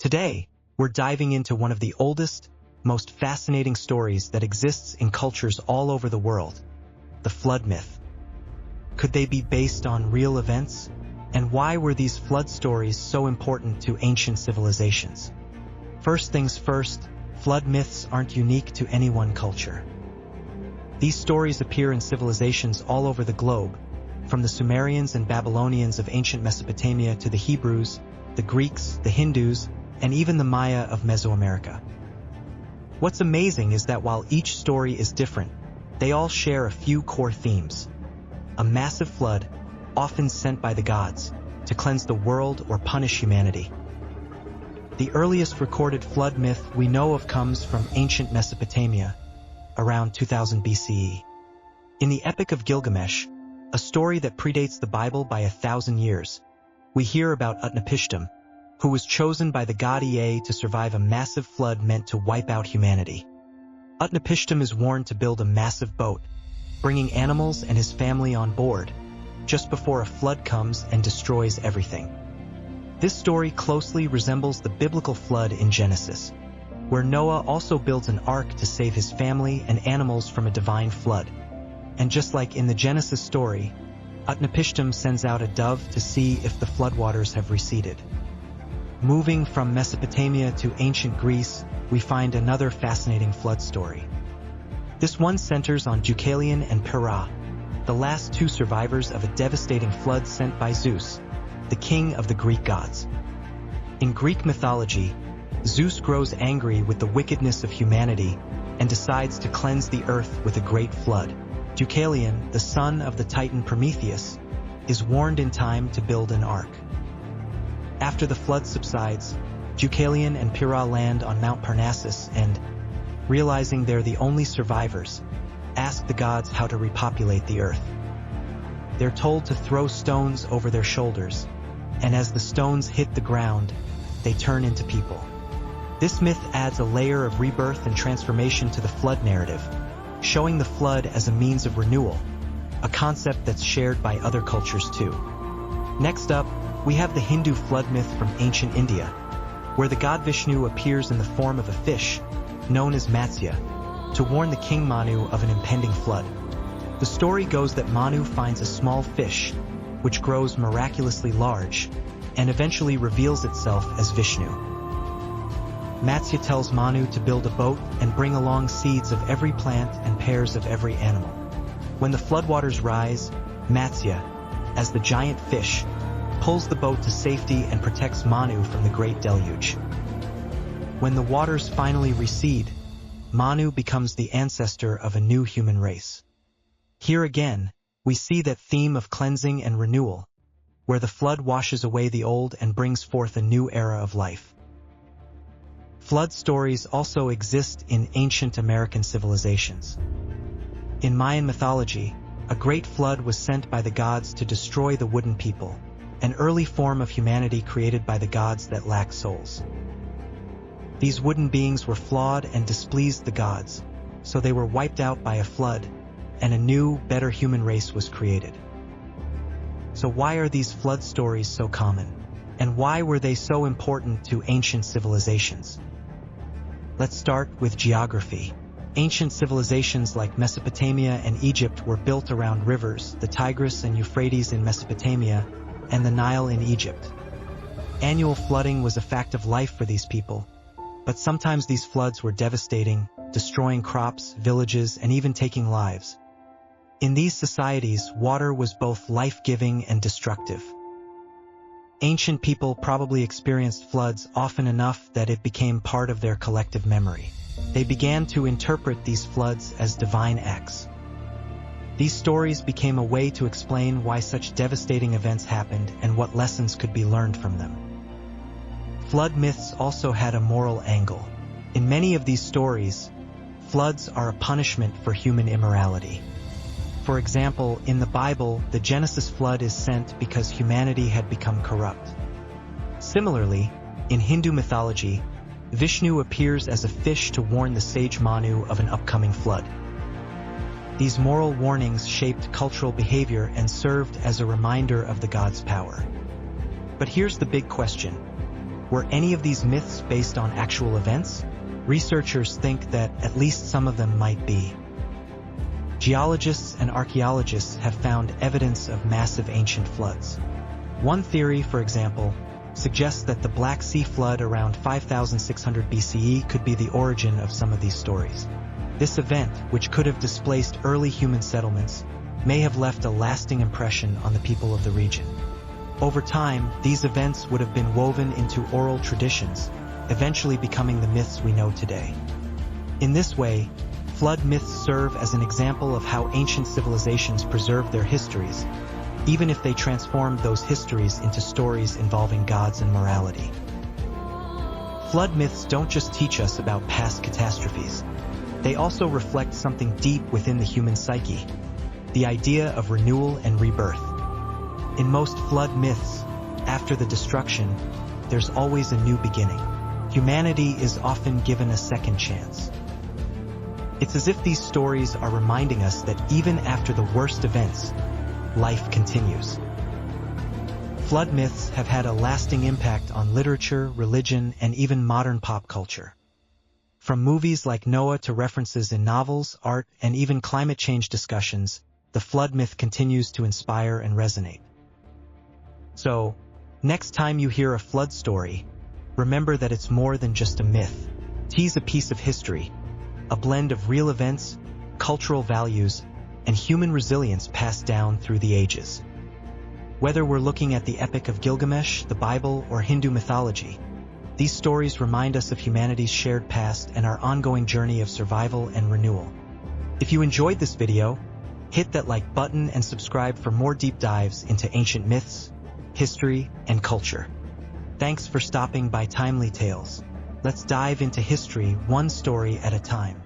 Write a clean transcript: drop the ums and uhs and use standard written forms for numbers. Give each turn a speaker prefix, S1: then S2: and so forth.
S1: Today, we're diving into one of the oldest, most fascinating stories that exists in cultures all over the world, the flood myth. Could they be based on real events? And why were these flood stories so important to ancient civilizations? First things first, flood myths aren't unique to any one culture. These stories appear in civilizations all over the globe, from the Sumerians and Babylonians of ancient Mesopotamia to the Hebrews, the Greeks, the Hindus, and even the Maya of Mesoamerica. What's amazing is that while each story is different, they all share a few core themes. A massive flood, often sent by the gods, to cleanse the world or punish humanity. The earliest recorded flood myth we know of comes from ancient Mesopotamia, around 2000 BCE. In the Epic of Gilgamesh, a story that predates the Bible by 1,000 years, we hear about Utnapishtim, who was chosen by the god Ea to survive a massive flood meant to wipe out humanity. Utnapishtim is warned to build a massive boat, bringing animals and his family on board, just before a flood comes and destroys everything. This story closely resembles the biblical flood in Genesis, where Noah also builds an ark to save his family and animals from a divine flood. And just like in the Genesis story, Utnapishtim sends out a dove to see if the floodwaters have receded. Moving from Mesopotamia to ancient Greece, we find another fascinating flood story. This one centers on Deucalion and Pyrrha, the last two survivors of a devastating flood sent by Zeus, the king of the Greek gods. In Greek mythology, Zeus grows angry with the wickedness of humanity and decides to cleanse the earth with a great flood. Deucalion, the son of the Titan Prometheus, is warned in time to build an ark. After the flood subsides, Deucalion and Pyrrha land on Mount Parnassus and, realizing they're the only survivors, ask the gods how to repopulate the earth. They're told to throw stones over their shoulders, and as the stones hit the ground, they turn into people. This myth adds a layer of rebirth and transformation to the flood narrative, showing the flood as a means of renewal, a concept that's shared by other cultures too. Next up, we have the Hindu flood myth from ancient India, where the god Vishnu appears in the form of a fish, known as Matsya, to warn the king Manu of an impending flood. The story goes that Manu finds a small fish, which grows miraculously large, and eventually reveals itself as Vishnu. Matsya tells Manu to build a boat and bring along seeds of every plant and pairs of every animal. When the floodwaters rise, Matsya, as the giant fish, pulls the boat to safety and protects Manu from the great deluge. When the waters finally recede, Manu becomes the ancestor of a new human race. Here again, we see that theme of cleansing and renewal, where the flood washes away the old and brings forth a new era of life. Flood stories also exist in ancient American civilizations. In Mayan mythology, a great flood was sent by the gods to destroy the wooden people, an early form of humanity created by the gods that lack souls. These wooden beings were flawed and displeased the gods, so they were wiped out by a flood, and a new, better human race was created. So why are these flood stories so common? And why were they so important to ancient civilizations? Let's start with geography. Ancient civilizations like Mesopotamia and Egypt were built around rivers, the Tigris and Euphrates in Mesopotamia, and the Nile in Egypt. Annual flooding was a fact of life for these people, but sometimes these floods were devastating, destroying crops, villages, and even taking lives. In these societies, water was both life-giving and destructive. Ancient people probably experienced floods often enough that it became part of their collective memory. They began to interpret these floods as divine acts. These stories became a way to explain why such devastating events happened and what lessons could be learned from them. Flood myths also had a moral angle. In many of these stories, floods are a punishment for human immorality. For example, in the Bible, the Genesis flood is sent because humanity had become corrupt. Similarly, in Hindu mythology, Vishnu appears as a fish to warn the sage Manu of an upcoming flood. These moral warnings shaped cultural behavior and served as a reminder of the god's power. But here's the big question. Were any of these myths based on actual events? Researchers think that at least some of them might be. Geologists and archaeologists have found evidence of massive ancient floods. One theory, for example, suggests that the Black Sea flood around 5600 BCE could be the origin of some of these stories. This event, which could have displaced early human settlements, may have left a lasting impression on the people of the region. Over time, these events would have been woven into oral traditions, eventually becoming the myths we know today. In this way, flood myths serve as an example of how ancient civilizations preserved their histories, even if they transformed those histories into stories involving gods and morality. Flood myths don't just teach us about past catastrophes. They also reflect something deep within the human psyche, the idea of renewal and rebirth. In most flood myths, after the destruction, there's always a new beginning. Humanity is often given a second chance. It's as if these stories are reminding us that even after the worst events, life continues. Flood myths have had a lasting impact on literature, religion, and even modern pop culture. From movies like Noah to references in novels, art, and even climate change discussions, the flood myth continues to inspire and resonate. So, next time you hear a flood story, remember that it's more than just a myth. It's a piece of history, a blend of real events, cultural values, and human resilience passed down through the ages. Whether we're looking at the Epic of Gilgamesh, the Bible, or Hindu mythology, these stories remind us of humanity's shared past and our ongoing journey of survival and renewal. If you enjoyed this video, hit that like button and subscribe for more deep dives into ancient myths, history, and culture. Thanks for stopping by Timely Tales. Let's dive into history one story at a time.